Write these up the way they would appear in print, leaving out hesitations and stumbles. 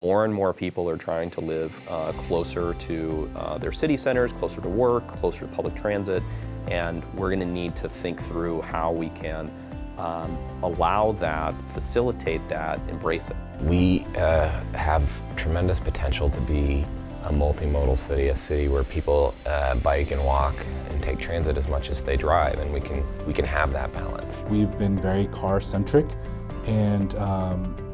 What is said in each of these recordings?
More and more people are trying to live closer to their city centers, closer to work, closer to public transit, and we're going to need to think through how we can allow that, facilitate that, embrace it. We have tremendous potential to be a multimodal city, a city where people bike and walk and take transit as much as they drive, and we can have that balance. We've been very car-centric, and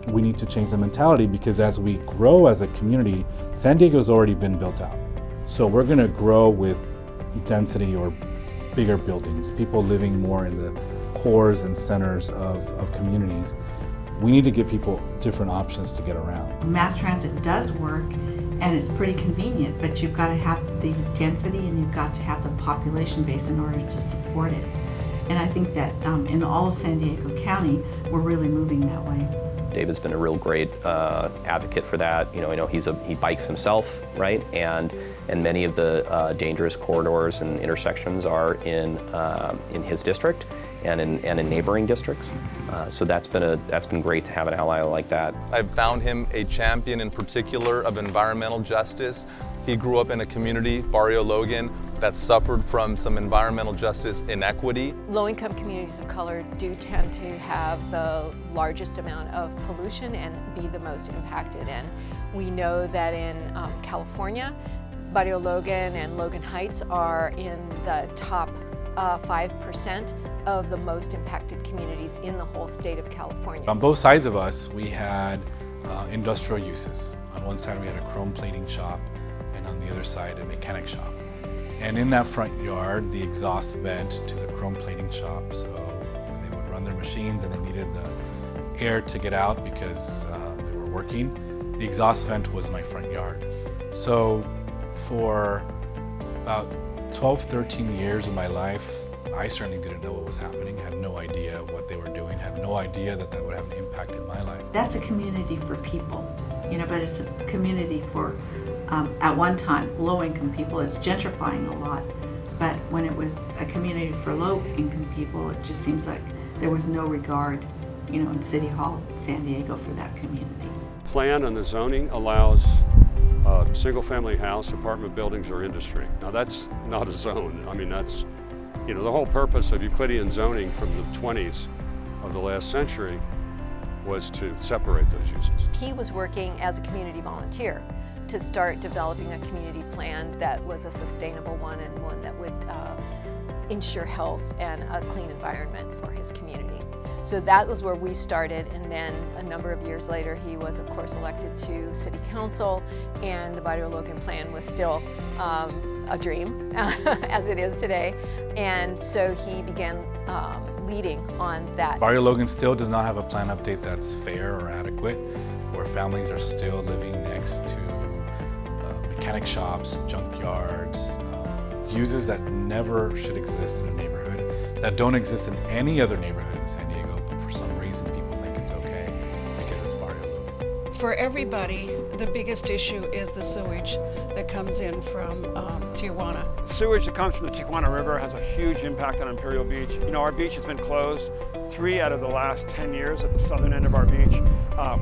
we need to change the mentality, because as we grow as a community, San Diego's already been built out. So we're going to grow with density or bigger buildings, people living more in the cores and centers of communities. We need to give people different options to get around. Mass transit does work and it's pretty convenient, but you've got to have the density and you've got to have the population base in order to support it. And I think that in all of San Diego County, we're really moving that way. David's been a real great advocate for that. I know he bikes himself, right? And many of the dangerous corridors and intersections are in his district and in neighboring districts. So that's been great to have an ally like that. I've found him a champion in particular of environmental justice. He grew up in a community, Barrio Logan, that suffered from some environmental justice inequity. Low-income communities of color do tend to have the largest amount of pollution and be the most impacted. And we know that in California, Barrio Logan and Logan Heights are in the top 5% of the most impacted communities in the whole state of California. On both sides of us, we had industrial uses. On one side, we had a chrome plating shop, and on the other side, a mechanic shop. And in that front yard, the exhaust vent to the chrome plating shop, so when they would run their machines and they needed the air to get out because they were working, the exhaust vent was my front yard. So for about 12, 13 years of my life, I certainly didn't know what was happening, had no idea what they were doing, had no idea that that would have an impact in my life. That's a community for people, but it's a community for, at one time, low-income people. It's gentrifying a lot, but when it was a community for low-income people, it just seems like there was no regard, in City Hall, San Diego, for that community. Plan and the zoning allows single-family house, apartment buildings, or industry. Now that's not a zone. I mean, that's, the whole purpose of Euclidean zoning from the 20s of the last century was to separate those uses. He was working as a community volunteer to start developing a community plan that was a sustainable one and one that would ensure health and a clean environment for his community. So that was where we started, and then a number of years later he was of course elected to City Council, and the Barrio Logan plan was still a dream as it is today, and so he began leading on that. Barrio Logan still does not have a plan update that's fair or adequate, where families are still living next to mechanic shops, junkyards, uses that never should exist in a neighborhood, that don't exist in any other neighborhood in San Diego, but for some reason people think it's okay because it's Barrio Logan. For everybody, the biggest issue is the sewage that comes in from Tijuana. The sewage that comes from the Tijuana River has a huge impact on Imperial Beach. Our beach has been closed 3 out of the last 10 years at the southern end of our beach.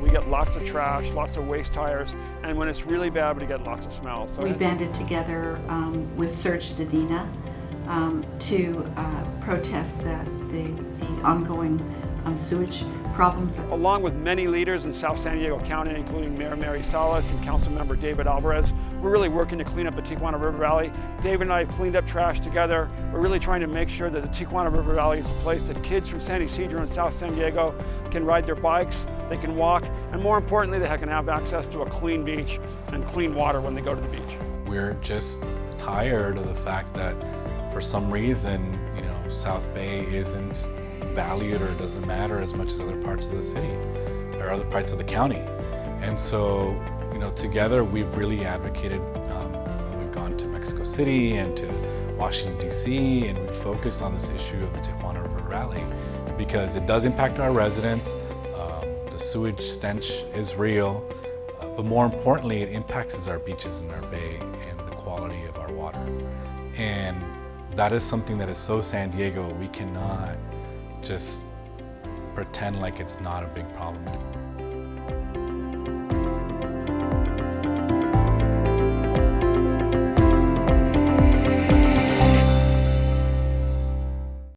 We get lots of trash, lots of waste tires, and when it's really bad, we get lots of smell. So we banded together with Serge Dedina to protest the ongoing sewage problems. Along with many leaders in South San Diego County, including Mayor Mary Salas and Councilmember David Alvarez, we're really working to clean up the Tijuana River Valley. David and I have cleaned up trash together. We're really trying to make sure that the Tijuana River Valley is a place that kids from San Ysidro and South San Diego can ride their bikes, they can walk, and more importantly, they can have access to a clean beach and clean water when they go to the beach. We're just tired of the fact that for some reason, South Bay isn't valued or doesn't matter as much as other parts of the city or other parts of the county. And so, together we've really advocated, we've gone to Mexico City and to Washington, D.C., and we've focused on this issue of the Tijuana River Valley because it does impact our residents. The sewage stench is real, but more importantly, it impacts our beaches and our bay and the quality of our water. And that is something that is so San Diego, we cannot just pretend like it's not a big problem.